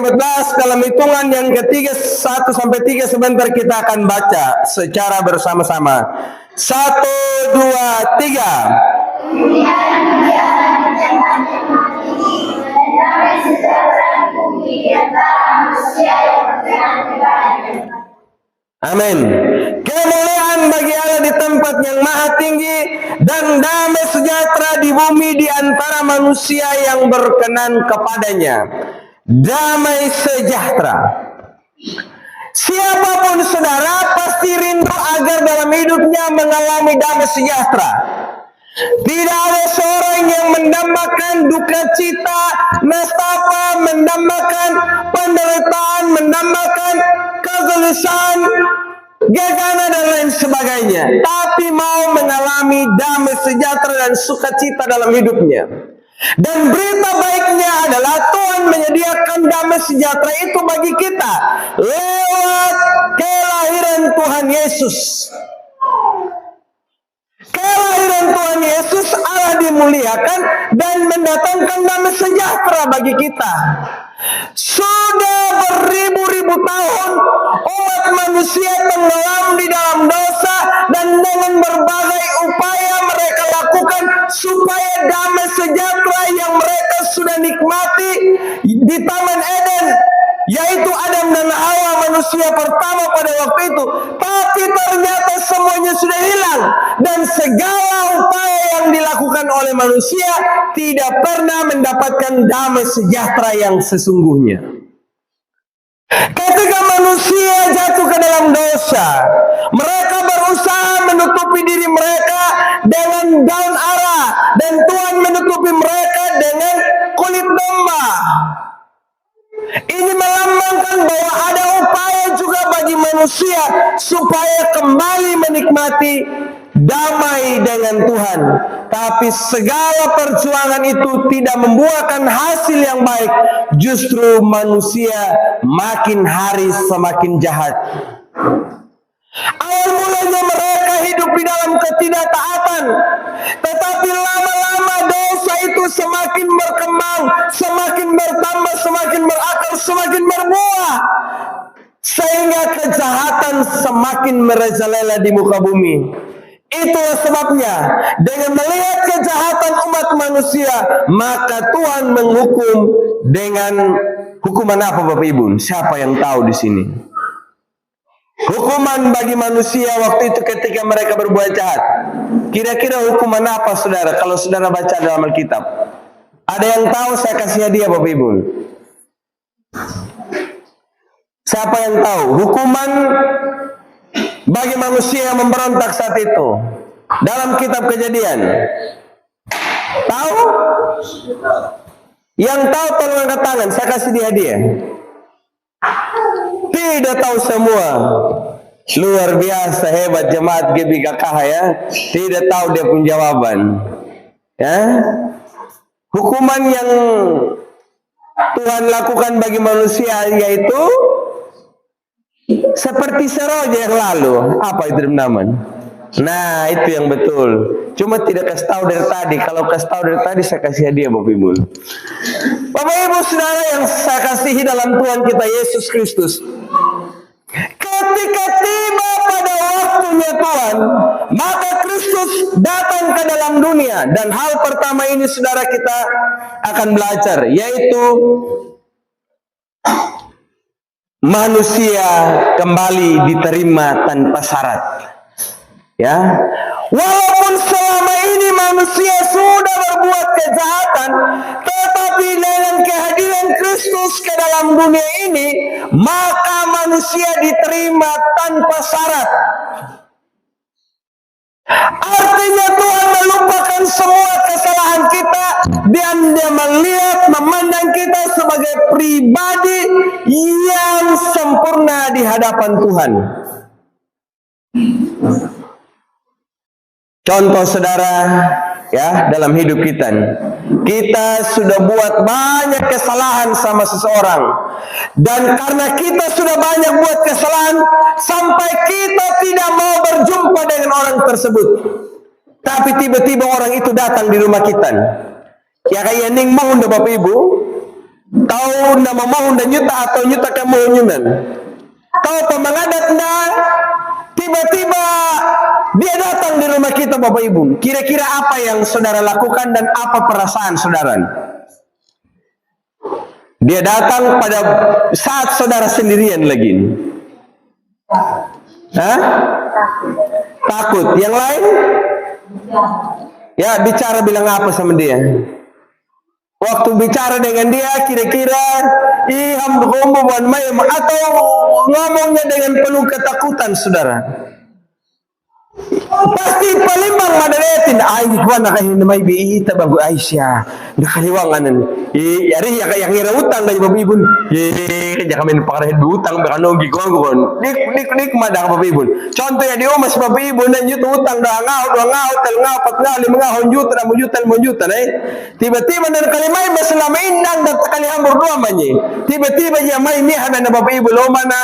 ke-14 dalam hitungan yang ketiga 1-3 sebentar kita akan baca secara bersama-sama. 1, 2, 3. Amin. Kemuliaan bagi Allah di tempat yang maha tinggi dan damai sejahtera di bumi di antara manusia yang berkenan kepadanya. Damai sejahtera. Siapapun saudara pasti rindu agar dalam hidupnya mengalami damai sejahtera. Tidak ada seorang yang mendambakan duka cita, nestapa, mendambakan penderitaan, mendambakan kegelisahan, gegana dan lain sebagainya, tapi mau mengalami damai sejahtera dan sukacita dalam hidupnya. Dan berita baiknya adalah Tuhan menyediakan damai sejahtera itu bagi kita lewat kelahiran Tuhan Yesus. Kelahiran Tuhan Yesus, Allah dimuliakan dan mendatangkan damai sejahtera bagi kita. Sudah beribu-ribu tahun umat manusia tenggelam di dalam dosa, dan dengan berbagai upaya mereka lakukan supaya damai sejahtera yang mereka sudah nikmati di Taman Eden, yaitu Adam dan Hawa, manusia pertama pada waktu itu, tapi ternyata semuanya sudah hilang, dan segala upaya yang dilakukan oleh manusia tidak pernah mendapatkan damai sejahtera yang sesungguhnya. Ketika manusia jatuh ke dalam dosa, mereka berusaha menutupi diri mereka dengan daun ara, dan Tuhan menutupi mereka dengan kulit domba. Ini melambangkan bahwa ada upaya juga bagi manusia supaya kembali menikmati damai dengan Tuhan. Tapi segala perjuangan itu tidak membuahkan hasil yang baik. Justru manusia makin hari semakin jahat. Awal mulanya mereka hidup di dalam ketidaktaatan, tetapi lama-lama dosa itu semakin berkembang, semakin bertambah, semakin berakar, semakin berbuah, sehingga kejahatan semakin merajalela di muka bumi. Itulah sebabnya dengan melihat kejahatan umat manusia, maka Tuhan menghukum dengan hukuman apa, Bapak Ibu? Siapa yang tahu di sini? Hukuman bagi manusia waktu itu ketika mereka berbuat jahat. Kira-kira hukuman apa, saudara? Kalau saudara baca dalam Alkitab, ada yang tahu? Saya kasih hadiah, Bapak Ibu. Siapa yang tahu hukuman bagi manusia yang memberontak saat itu dalam kitab Kejadian? Tahu? Yang tahu tolong angkat tangan, saya kasih dia hadiah. Tidak tahu semua. Luar biasa, hebat jemaat GBKKH ya. Tidak tahu dia pun jawaban. Ya. Hukuman yang Tuhan lakukan bagi manusia yaitu seperti seroja yang lalu. Apa itu teman-teman? Nah, itu yang betul. Cuma tidak kasih tahu dari tadi. Kalau kasih tahu dari tadi, saya kasih hadiah, Bapak Ibu. Bapak Ibu saudara yang saya kasihi dalam Tuhan kita Yesus Kristus, ketika tiba pada waktunya Tuhan, maka Kristus datang ke dalam dunia. Dan hal pertama ini saudara kita akan belajar, yaitu manusia kembali diterima tanpa syarat. Ya, walaupun selama ini manusia sudah berbuat kejahatan, tetapi dengan kehadiran Kristus ke dalam dunia ini, maka manusia diterima tanpa syarat. Artinya Tuhan melupakan semua kesalahan kita, dan Dia melihat, memandang kita sebagai pribadi yang sempurna di hadapan Tuhan. Contoh saudara, ya, dalam hidup kita sudah buat banyak kesalahan sama seseorang, dan karena kita sudah banyak buat kesalahan sampai kita tidak mau berjumpa dengan orang tersebut, tapi tiba-tiba orang itu datang di rumah kita. Ya kayak ning mau Bapak Ibu, Tahu nama mohon dan nyuta atau nyuta kemohunyunan. Tahu pemangadat na tiba-tiba dia datang di rumah kita Bapak Ibu. Kira-kira apa yang saudara lakukan dan apa perasaan saudara? Dia datang pada saat saudara sendirian lagi. Hah? Takut. Yang lain? Ya, bicara bilang apa sama dia? Waktu bicara dengan dia kira-kira atau ngomongnya dengan penuh ketakutan saudara. Pasti palimbang madaretin ay kuan na kayo na may biita bago Aisyah nakaliwangan yari yang ngira utang dari babibun kaya kami pakarahin utang bakano gigon dik madang babibun contoh ya di omas babibun dan yuto utang dah ngau pat ngau 5 juta tiba-tiba dan kalimay selama indang dan kali hambur dua manye tiba-tiba ya may nihan na babibun lo mana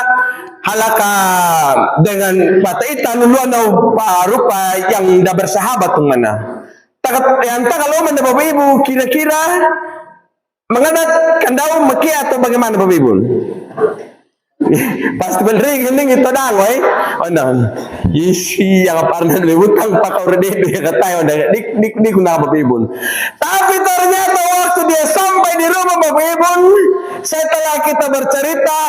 halaka dengan pataitan luan rupa yang dah bersahabat tuh mana. Entah kalau mana Bapak Ibu kira-kira mengadat kandau meki atau bagaimana Bapak Ibu? Pasti bener ini itu dah, woi. Oh no, isi yang parna lebutang pakau rede dia kata dik guna Bapak Ibu. Tapi ternyata waktu dia sampai di rumah Bapak Ibu, setelah kita bercerita,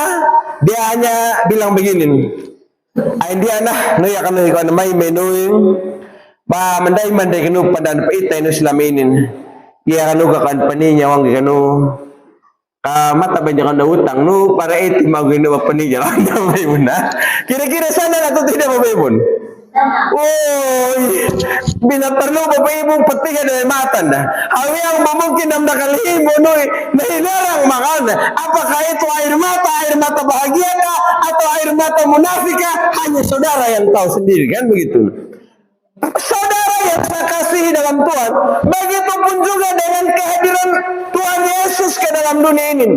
dia hanya bilang begini. Ay dia nah no ya kan may menu ba manday kanu padan paitay no silaminin ya kanu kan paninya wang kanu mata banyak kan utang no para iti magino paninya kan may muna kira-kira sana na to tidak Bapak Ibu. Binatarno Bapak Ibu petiga dari mata dah. Hal yang mungkin nam nakalihimo no nahilarang makan. Apakah itu air mata bahagia kah atau air mata munafika? Hanya saudara yang tahu sendiri kan begitu. Saudara yang saya kasihi dalam Tuhan, begitupun juga dengan kehadiran Tuhan Yesus ke dalam dunia ini.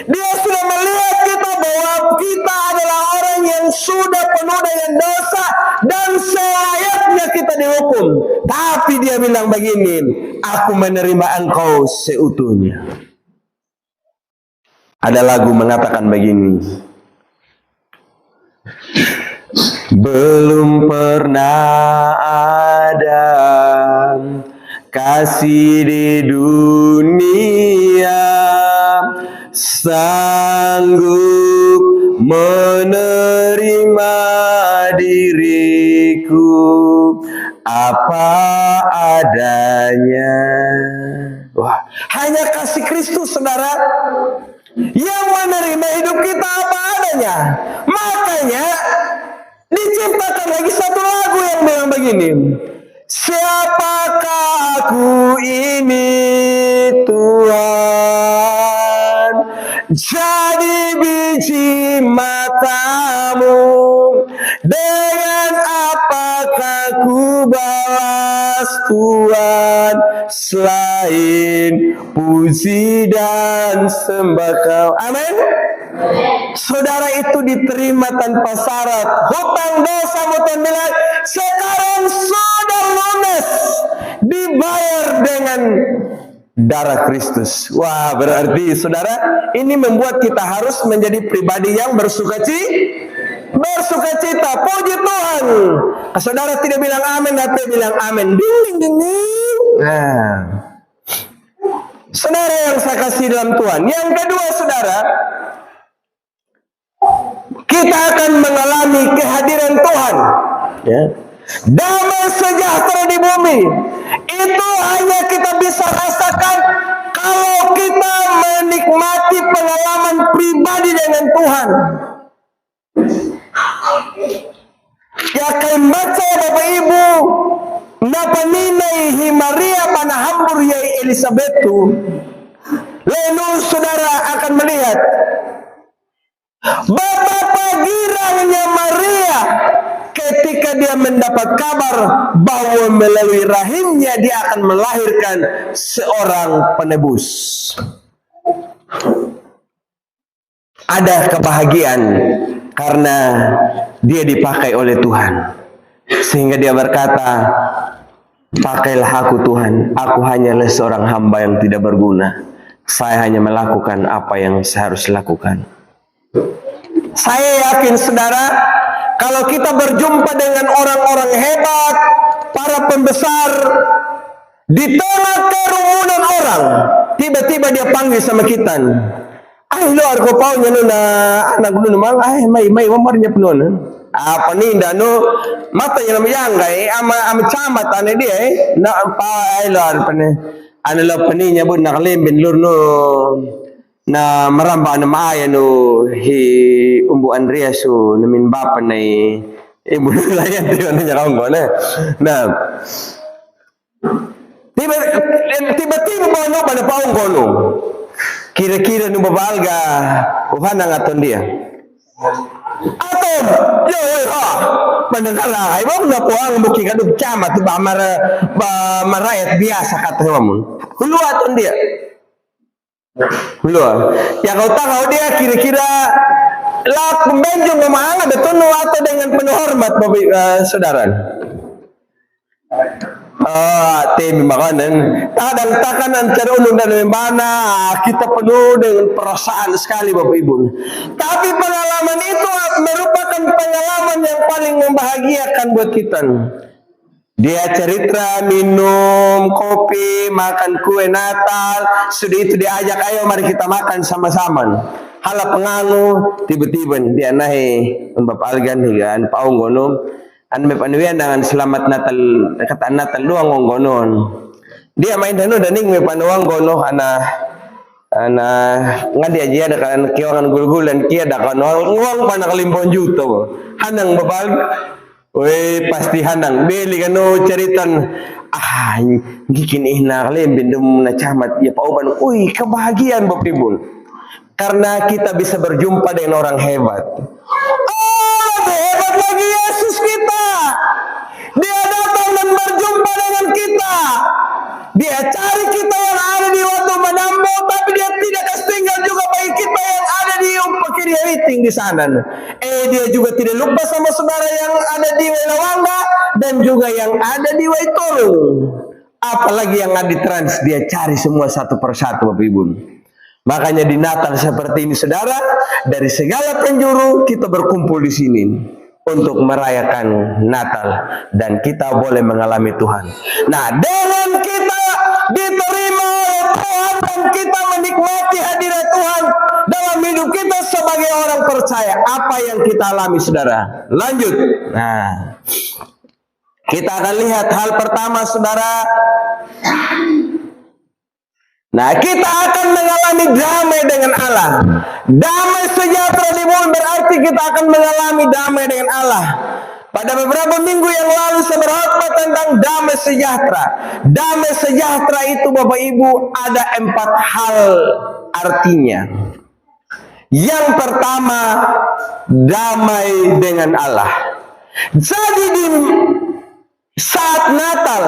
Dia sudah melihat kita bahwa kita adalah orang yang sudah penuh dengan dosa dan selayaknya kita dihukum. Tapi dia bilang begini, aku menerima engkau seutuhnya. Ada lagu mengatakan begini. Belum pernah ada kasih di dunia sanggup menerima diriku apa adanya. Wah, hanya kasih Kristus saudara yang menerima hidup kita apa adanya. Makanya diciptakan lagi satu lagu yang bilang begini. Siapakah aku ini Tuhan, jadi biji matamu, dengan apakah ku balas Tuhan selain puji dan sembah Kau. Amin. Saudara itu diterima tanpa syarat. Hutang dosa Tuhan bilang sekarang sudah lunas, dibayar dengan darah Kristus. Wah, berarti saudara ini membuat kita harus menjadi pribadi yang bersukacita. Puji Tuhan. Saudara tidak bilang amin, tapi bilang amin. Ding. Nah, saudara yang saya kasih dalam Tuhan. Yang kedua saudara, kita akan mengalami kehadiran Tuhan. Ya. Damai sejahtera di bumi. Itu hanya kita bisa rasakan kalau kita menikmati pengalaman pribadi dengan Tuhan. Ya kain baca Bapak Ibu, napaninay hi Maria panahambur yai Elisabetu. Lalu saudara akan melihat betapa girangnya Maria ketika dia mendapat kabar bahwa melalui rahimnya dia akan melahirkan seorang penebus. Ada kebahagiaan karena dia dipakai oleh Tuhan. Sehingga dia berkata, pakailah aku Tuhan, aku hanyalah seorang hamba yang tidak berguna. Saya hanya melakukan apa yang saya harus lakukan. Saya yakin saudara, kalau kita berjumpa dengan orang-orang hebat, para pembesar, di tengah kerumunan orang, tiba-tiba dia panggil sama kita. Lo arko pau nya na anak dulu mang mai mamarnya penuh. Apa nih dano mata yang namanya ama camat ane dia na pa lo arpa ne ano lo paninya bun nakalembin lur no na maramba na maaya no hi umbu Andreas so namin bapa na ibu layan tiyo na niya kaong na tiba-tiba ba no pada paong kono kira-kira no babalga uhana nga ton dia atom yo ha panagala ay wag na po ang buki kadug camat ba marayat biasa kata mo hulua ton dia hulua ya kau tahu dia kira-kira lak pembenjong memang ada tunu atau dengan penuh hormat saudara. Temi makanan kadang takanan cara ulung dan mana kita penuh dengan perasaan sekali Bapak Ibu, tapi pengalaman itu merupakan pengalaman yang paling membahagiakan buat kita. Dia cerita minum kopi, makan kue Natal, sudah itu diajak ayo mari kita makan sama-sama. Hala pengangu tiba-tiba dia naik Bapak Algan higan paung gono an me panuyan dengan selamat Natal kata Natal luang gonon. Dia main danu daning me panuang gono ana ngadi aja ada kan kiwangan gul-gulan kia ada kan uang panak 5 juta. Hanang Bapak we pasti hanang beli kanu ceritan bikin ihna lembin dum na camat ya pauban. Kebahagiaan Bapak Ibu. Karena kita bisa berjumpa dengan orang hebat. Lebih hebat lagi Yesus kita. Dia datang dan berjumpa dengan kita. Dia cari kita yang ada di waktu Madambo, tapi dia tidak tinggal juga bagi kita yang ada di Pakiri Hiting di sana. Dia juga tidak lupa sama saudara yang ada di Welawangga dan juga yang ada di Waitoro. Apalagi yang ada di Trans, dia cari semua satu persatu Bapak Ibu. Makanya di Natal seperti ini saudara, dari segala penjuru kita berkumpul di sini untuk merayakan Natal dan kita boleh mengalami Tuhan. Nah, dengan kita diterima oleh Tuhan dan kita menikmati hadirat Tuhan dalam hidup kita sebagai orang percaya, apa yang kita alami saudara? Lanjut. Nah, kita akan lihat hal pertama saudara. Nah, kita akan mengalami damai dengan Allah. Damai sejahtera di bumi berarti kita akan mengalami damai dengan Allah. Pada beberapa minggu yang lalu saya berkhotbah tentang damai sejahtera. Damai sejahtera itu Bapak Ibu ada 4 hal artinya. Yang pertama, damai dengan Allah. Jadi di saat Natal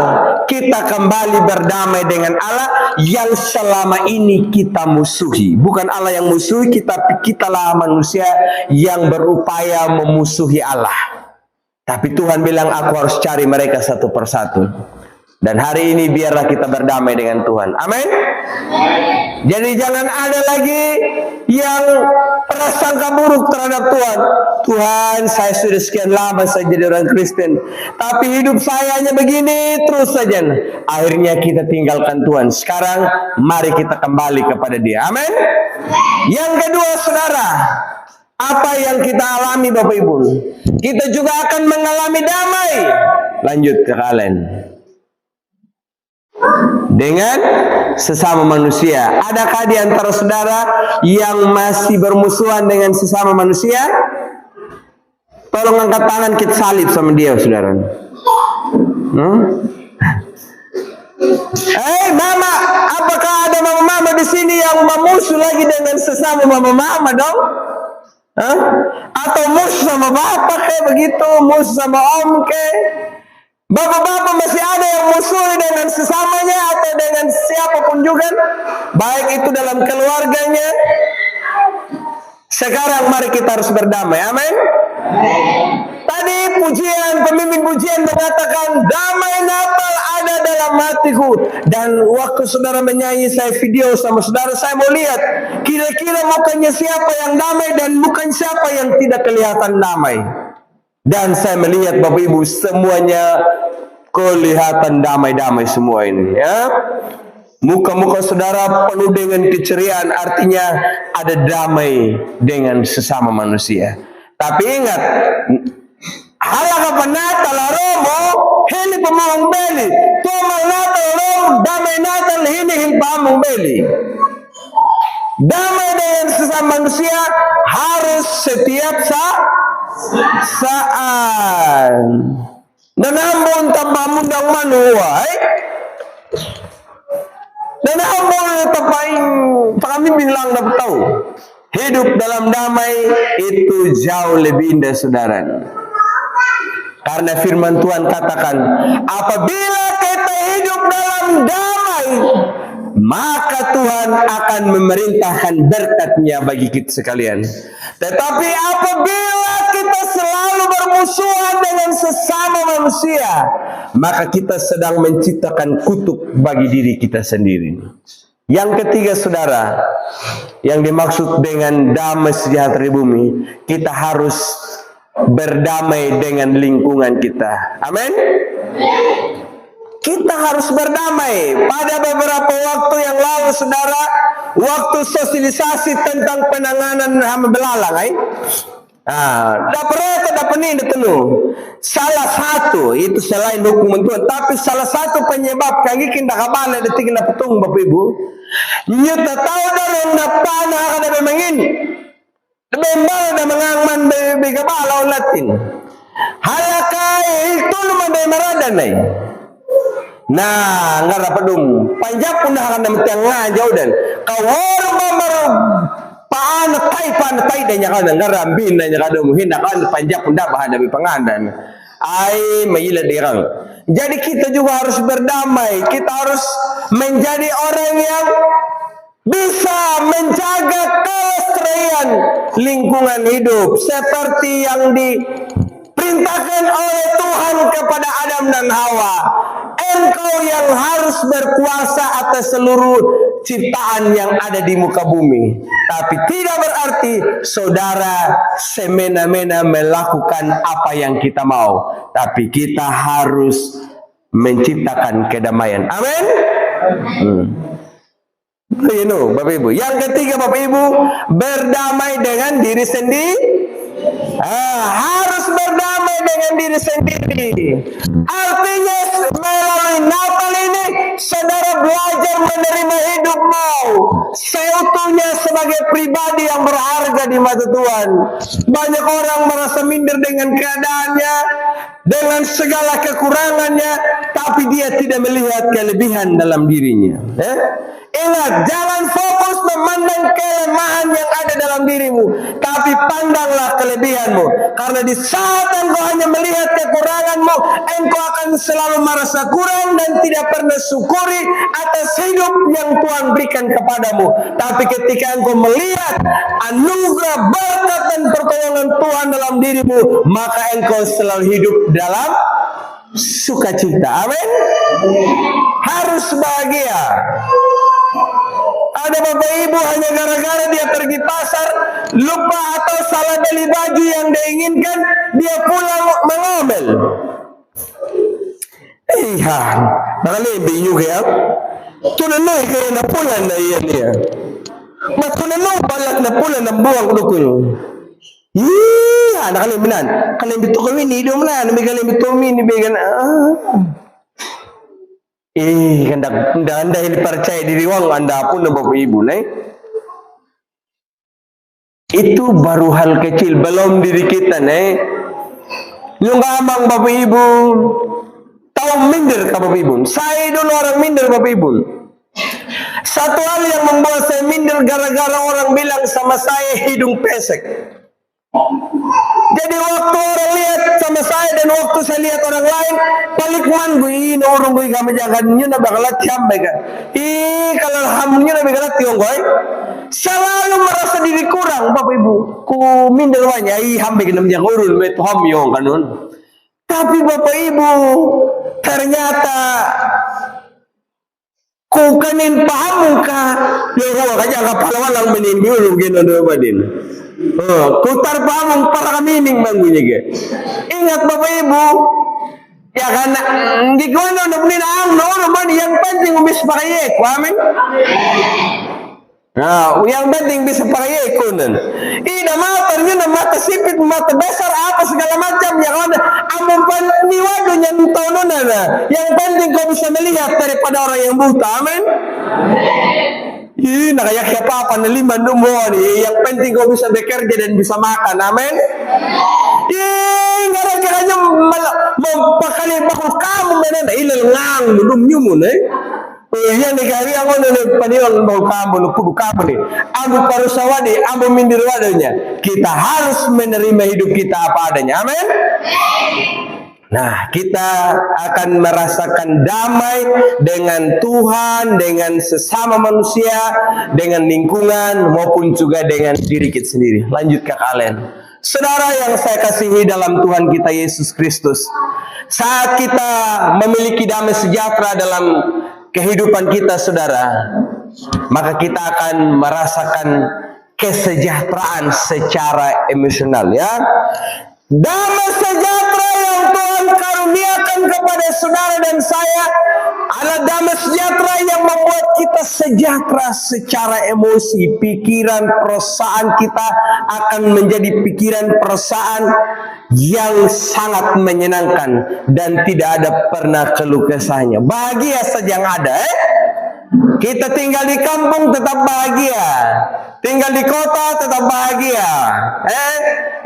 kita kembali berdamai dengan Allah yang selama ini kita musuhi. Bukan Allah yang musuhi kita, tapi kitalah manusia yang berupaya memusuhi Allah. Tapi Tuhan bilang aku harus cari mereka satu persatu. Dan hari ini biarlah kita berdamai dengan Tuhan. Amin. Jadi jangan ada lagi yang prasangka buruk terhadap Tuhan. Tuhan, saya sudah sekian lama saya jadi orang Kristen, tapi hidup saya hanya begini terus saja. Akhirnya kita tinggalkan Tuhan. Sekarang mari kita kembali kepada Dia. Amin. Yang kedua saudara, apa yang kita alami Bapak Ibu, kita juga akan mengalami damai. Lanjut ke kalian. Dengan sesama manusia. Adakah di antara saudara yang masih bermusuhan dengan sesama manusia? Tolong angkat tangan kita salib sama dia saudara. Mama, apakah ada mama-mama di sini yang memusuh lagi dengan sesama mama-mama dong? Atau musuh sama bapak kayak begitu, musuh sama om kayak? Bapak-bapak masih ada yang musuh dengan sesamanya atau dengan siapapun juga, baik itu dalam keluarganya. Sekarang mari kita harus berdamai. Amin. Tadi pemimpin pujian mengatakan damai Natal ada dalam hatiku. Dan waktu saudara menyanyi, saya video sama saudara, saya mau lihat kira-kira mukanya siapa yang damai dan bukan siapa yang tidak kelihatan damai. Dan saya melihat Bapak Ibu semuanya kelihatan damai-damai semua ini, ya. Muka-muka saudara penuh dengan keceriaan, artinya ada damai dengan sesama manusia. Tapi ingat, halaka penata la romo hili pamong beli, tumal nata romo damai nata hili pamong beli. Damai dengan sesama manusia harus setiap saat. Dan ambon tambamundang manuai. Dan ambon tapain kami bilang dapat tahu. Hidup dalam damai itu jauh lebih indah, saudara. Karena firman Tuhan katakan, apabila kita hidup dalam damai, maka Tuhan akan memerintahkan berkat-Nya bagi kita sekalian. Tetapi apabila kita selalu bermusuhan dengan sesama manusia, maka kita sedang menciptakan kutuk bagi diri kita sendiri. Yang ketiga, saudara, yang dimaksud dengan damai sejahtera di bumi, kita harus berdamai dengan lingkungan kita. Amin. Kita harus berdamai. Pada beberapa waktu yang lalu, saudara, waktu sosialisasi tentang penanganan hama belalang, salah satu itu selain hukuman Tuhan, tapi salah satu penyebab kaki kita kabala detik na petung Bapak Ibu. Nyata tahu dalam napana kada memangin. Bembal na mangangman be kabala Latin. Halakai itu lumang maradan ay. Nah, ngara padung. Panjap pun akan namtiang ngajau dan kawal mamarong paano tay dan nya kana ngarambin na nya kada muhin akan panjap pun dapat hadapi pangandan. Ay maila dirang. Jadi kita juga harus berdamai. Kita harus menjadi orang yang bisa menjaga kelestarian lingkungan hidup seperti yang diperintahkan oleh Tuhan kepada Adam dan Hawa. Engkau yang harus berkuasa atas seluruh ciptaan yang ada di muka bumi. Tapi tidak berarti saudara semena-mena melakukan apa yang kita mau. Tapi kita harus menciptakan kedamaian. Amin. Bapak Ibu. Yang ketiga, Bapak Ibu, berdamai dengan diri sendiri. Harus berdamai dengan diri sendiri. Artinya melalui Natal ini saudara belajar menerima hidupmu seutuhnya sebagai pribadi yang berharga di mata Tuhan. Banyak orang merasa minder dengan keadaannya, dengan segala kekurangannya, tapi dia tidak melihat kelebihan dalam dirinya. Ingat, jangan fokus memandang kelemahan yang ada dalam dirimu, tapi pandanglah kelebihanmu. Karena di saat engkau hanya melihat kekuranganmu, engkau akan selalu merasa kurang dan tidak pernah syukuri atas hidup yang Tuhan berikan kepadamu. Tapi ketika engkau melihat anugerah, berkat dan pertolongan Tuhan dalam dirimu, maka engkau selalu hidup dalam sukacita. Amin. Harus bahagia. Ada Bapak Ibu hanya gara-gara dia pergi pasar, lupa atau salah beli baju yang dia inginkan, dia pulang mengomel. Iya, nakalibing juga ya. Tunanoy kayo na pulan na iyan niya. Matunanoy balak na pulan ng buwang kulukul. Iya, nakalibinan. Kalimbito kami, nido mo na. Namigalimbito kami, nibigan. Anda ini percaya diri wang Anda pun Bapak Ibu, itu baru hal kecil, belum diri kita, yung amang Bapak Ibu tahu minder ka Bapak Ibu. Saya dulu orang minder Bapak Ibu. Satu hal yang membuat saya minder gara-gara orang bilang sama saya hidung pesek. Jadi waktu orang lihat sama saya dan waktu saya lihat orang lain, palikman gue orang gue kami jangan nyo na bakalat sampai kan. Kalau hamnya na bakalat yung gue. selalu merasa diri kurang, Bapak Ibu. Ku minder wanya, hambe kena menjang urun, beto hamyong kanun. Tapi Bapak Ibu, ternyata ku kanin paham ka, yo kaja kapalawan lang menin dulu gino do badin. Ku tar paham para kamining bangunya ge. Ingat Bapak Ibu, ya kan di kono na punin ang no man yang penting umis pakai ku amin. Nah, yang penting bisa pakai kunan. Ida matanya mata sipit, mata besar apa segala macam yang ada. Amun paniwado yang tono nana. Yang penting kau bisa melihat daripada orang yang buta. Amin. Ih, nakayak apa panaliman mo ni. Yang penting kau bisa bekerja dan bisa makan. Amin. Ih, gara-garanya mempakali bakul kamu menanda ilal ngang belum nyumun Yan kami ako na paniwang mau kamu pudu kamu nih. Ambu parusawadi, ambu mindir wadanya. Kita harus menerima hidup kita apa adanya. Amin. Nah, kita akan merasakan damai dengan Tuhan, dengan sesama manusia, dengan lingkungan maupun juga dengan diri kita sendiri. Lanjut ke kalian. Saudara yang saya kasihi dalam Tuhan kita Yesus Kristus. Saat kita memiliki damai sejahtera dalam kehidupan kita, saudara, maka kita akan merasakan kesejahteraan secara emosional, ya. Damai sejahtera yang Tuhan karuniakan kepada saudara dan saya adalah damai sejahtera yang membuat kita sejahtera secara emosi. Pikiran, perasaan kita akan menjadi pikiran, perasaan yang sangat menyenangkan dan tidak ada pernah keluh kesahnya. Bahagia saja yang ada, Kita tinggal di kampung tetap bahagia, tinggal di kota tetap bahagia.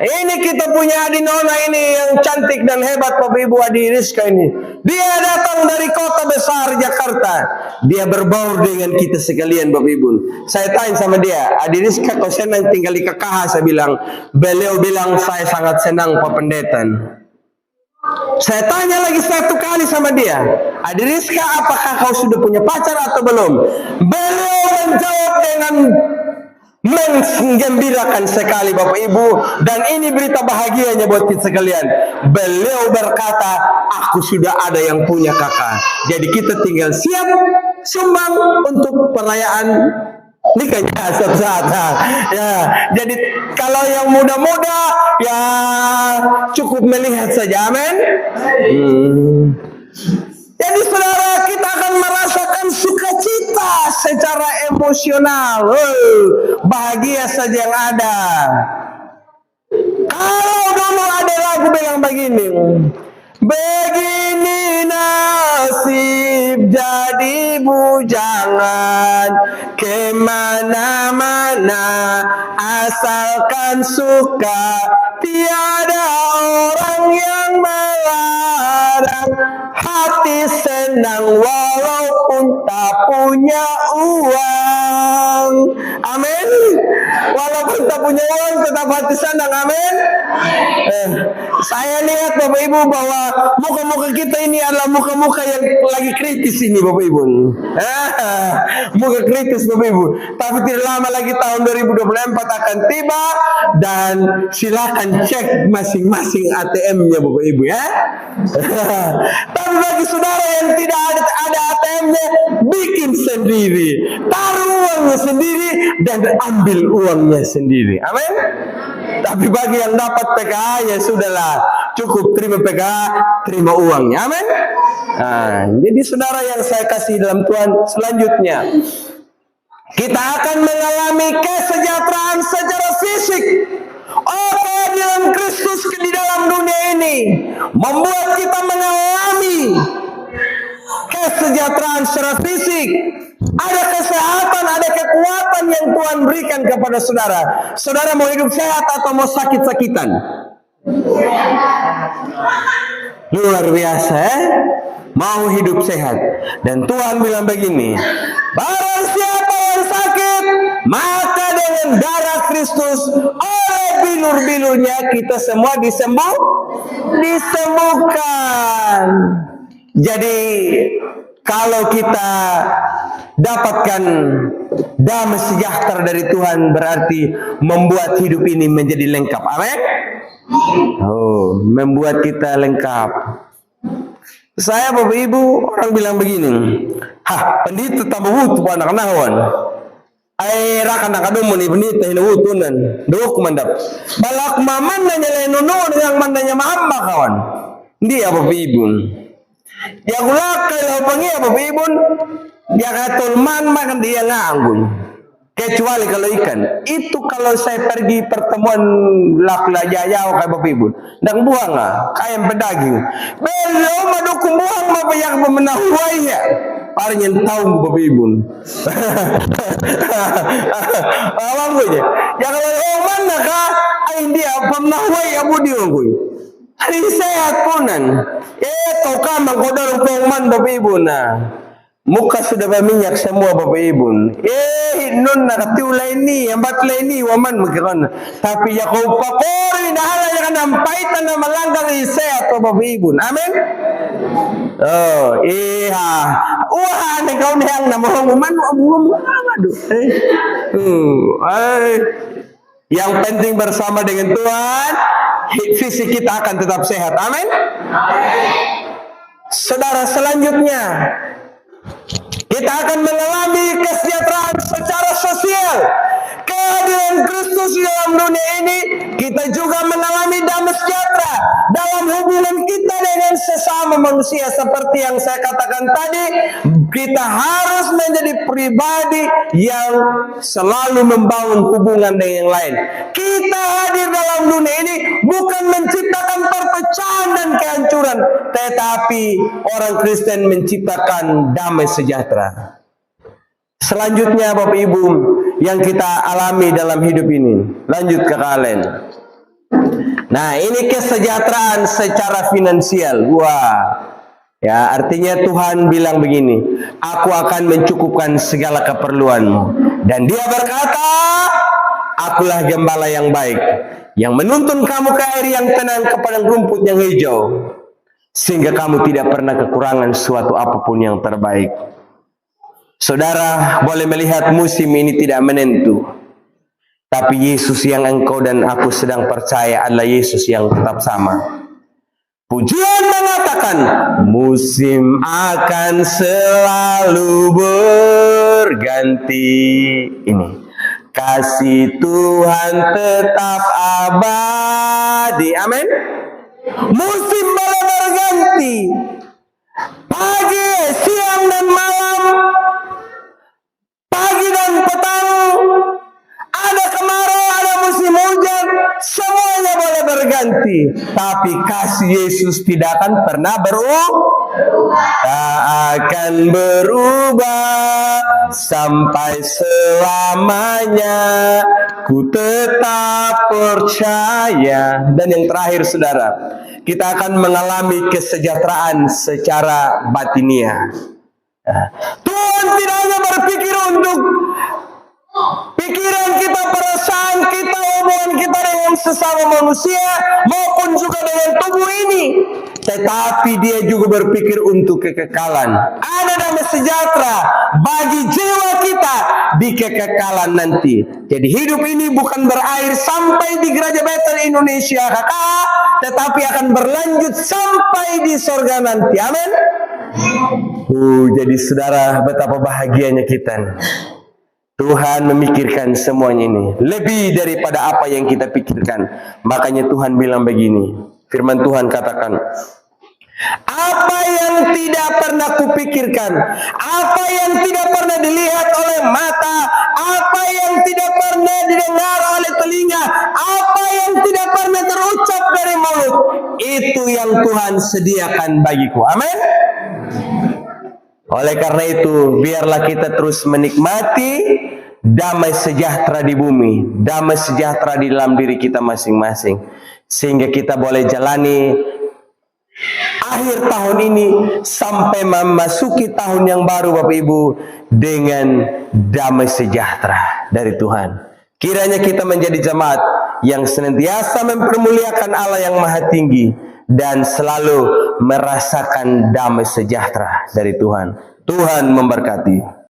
Ini kita punya Adi Nona ini yang cantik dan hebat, Bapak Ibu, Adi Rizka ini. Dia datang dari kota besar Jakarta. Dia berbaur dengan kita sekalian, Bapak Ibu. Saya tanya sama dia, Adi Rizka kau senang tinggal di KKH? Saya bilang, beliau bilang saya sangat senang Pak Pendetan. Saya tanya lagi satu kali sama dia, Adi Rizka, apakah kau sudah punya pacar atau belum? Beliau menjawab dengan menggembirakan sekali, Bapak Ibu, dan ini berita bahagianya buat kita sekalian. Beliau berkata, aku sudah ada yang punya kakak, jadi kita tinggal siap sumbang untuk perayaan nikahnya saat-saat. Ya, jadi kalau yang muda-muda ya cukup melihat saja, amin. Jadi saudara, kita akan merasakan sukacita secara emosional. Bahagia saja yang ada. Kalau dulu ada lagu bilang begini, begini nasib jadi bujangan kemana-mana asalkan suka, tiada orang yang melarang, hati senang walaupun tak punya uang. Amin. Walaupun tak punya uang tetap hati senang. Amin. Saya lihat Bapak Ibu bahwa muka-muka kita ini adalah muka-muka yang lagi kritis ini, Bapak Ibu. Muka kritis, Bapak Ibu. Tapi tidak lama lagi tahun 2024 akan tiba dan silakan cek masing-masing ATM-nya, Bapak Ibu, ya. Tapi bagi saudara yang tidak ada ATM-nya, bikin sendiri, taruh uangnya sendiri dan ambil uangnya sendiri. Amin. Tapi bagi yang dapat PKH, ya sudahlah, cukup terima PKH, terima uangnya. Amin. Jadi saudara yang saya kasih dalam Tuhan, selanjutnya kita akan mengalami kesejahteraan secara fisik. Kehadiran Kristus di dalam dunia ini membuat kita mengalami kesejahteraan secara fisik. Ada kesehatan, ada kekuatan yang Tuhan berikan kepada saudara. Saudara mau hidup sehat atau mau sakit-sakitan? Luar biasa, mau hidup sehat. Dan Tuhan bilang begini, barang siapa yang sakit, maka dengan darah Kristus, oleh bilur-bilurnya kita semua disembuhkan. Jadi kalau kita Dapatkan damai sejahtera dari Tuhan berarti membuat hidup ini menjadi lengkap. Amin. Oh, membuat kita lengkap. Saya Bapak Ibu, orang bilang begini, pendeta tambah wutu anak nawan. Rakan akadomo ni pendeta hina wutunan. Dok mandap. Balak maman nanya lenono yang mandanya mahamba kawan. Dia Bapak Ibu. Ya gulak kalau panggil Bapak Ibu, dia katul man makan dia nganggung. Kecuali kalau ikan. Itu kalau saya pergi pertemuan lakla jayau kayak Bapak Ibu. Dan buang kayak pedaging. Belum ada kumbuang Bapak yang memenahuainya. Parang tahu Bapak Ibu. Awang gue ya. Ya kalau mana kah? Dia pemenahuai abu dia gue. Hari sehat punan. Kau kamang kodor pengman Bapak Ibu nah. Muka sudah berminyak semua Bapak Ibu. Nun nakatiula ini, ambatla ini, waman magkaroon. Tapi ya kau pakori na hala ya kanampaitan na malanggang isa at Bapak Ibu. Amen? Oh, iya. Wah, ikaw na yang namahong uman, yang penting bersama dengan Tuhan, fisik kita akan tetap sehat. Amin? Saudara, selanjutnya kita akan mengalami kesejahteraan secara sosial. Kehadiran Kristus dalam dunia ini, kita juga mengalami damai sejahtera dalam hubungan kita dengan sesama manusia. Seperti yang saya katakan tadi, kita harus menjadi pribadi yang selalu membangun hubungan dengan yang lain. Kita hadir dalam dunia ini bukan menciptakan perpecahan dan kehancuran, tetapi orang Kristen menciptakan damai sejahtera. Selanjutnya Bapak Ibu, yang kita alami dalam hidup ini, lanjut ke kalian. Nah, ini kesejahteraan secara finansial. Wah, ya artinya Tuhan bilang begini, aku akan mencukupkan segala keperluanmu. Dan dia berkata, akulah gembala yang baik, yang menuntun kamu ke air yang tenang, ke padang rumput yang hijau, sehingga kamu tidak pernah kekurangan suatu apapun yang terbaik. Saudara boleh melihat musim ini tidak menentu, tapi Yesus yang engkau dan aku sedang percaya adalah Yesus yang tetap sama. Pujian mengatakan, musim akan selalu berganti. Ini kasih Tuhan tetap abadi. Amin. Musim boleh berganti, pagi, siang dan malam, pagi dan petang, ada kemarau, ada musim hujan, semuanya boleh berganti. Tapi kasih Yesus tidak akan pernah tak akan berubah sampai selamanya. Ku tetap percaya. Dan yang terakhir saudara, kita akan mengalami kesejahteraan secara batiniah. Tuhan tidak hanya berpikir untuk pikiran kita, perasaan kita, hubungan kita dengan sesama manusia maupun juga dengan tubuh ini, tetapi dia juga berpikir untuk kekekalan. Ada damai sejahtera bagi jiwa kita di kekekalan nanti. Jadi hidup ini bukan berakhir sampai di Gereja Betel Indonesia kakak, tetapi akan berlanjut sampai di sorga nanti. Amin. Jadi saudara, betapa bahagianya kita. Tuhan memikirkan semuanya ini lebih daripada apa yang kita pikirkan. Makanya Tuhan bilang begini, firman Tuhan katakan, apa yang tidak pernah kupikirkan, apa yang tidak pernah dilihat oleh mata, apa yang tidak pernah didengar oleh telinga, apa yang tidak pernah terucap dari mulut, itu yang Tuhan sediakan bagiku. Amin. Oleh karena itu, biarlah kita terus menikmati damai sejahtera di bumi, damai sejahtera di dalam diri kita masing-masing, sehingga kita boleh jalani akhir tahun ini sampai memasuki tahun yang baru Bapak Ibu dengan damai sejahtera dari Tuhan. Kiranya kita menjadi jemaat yang senantiasa mempermuliakan Allah yang Maha Tinggi dan selalu merasakan damai sejahtera dari Tuhan. Tuhan memberkati.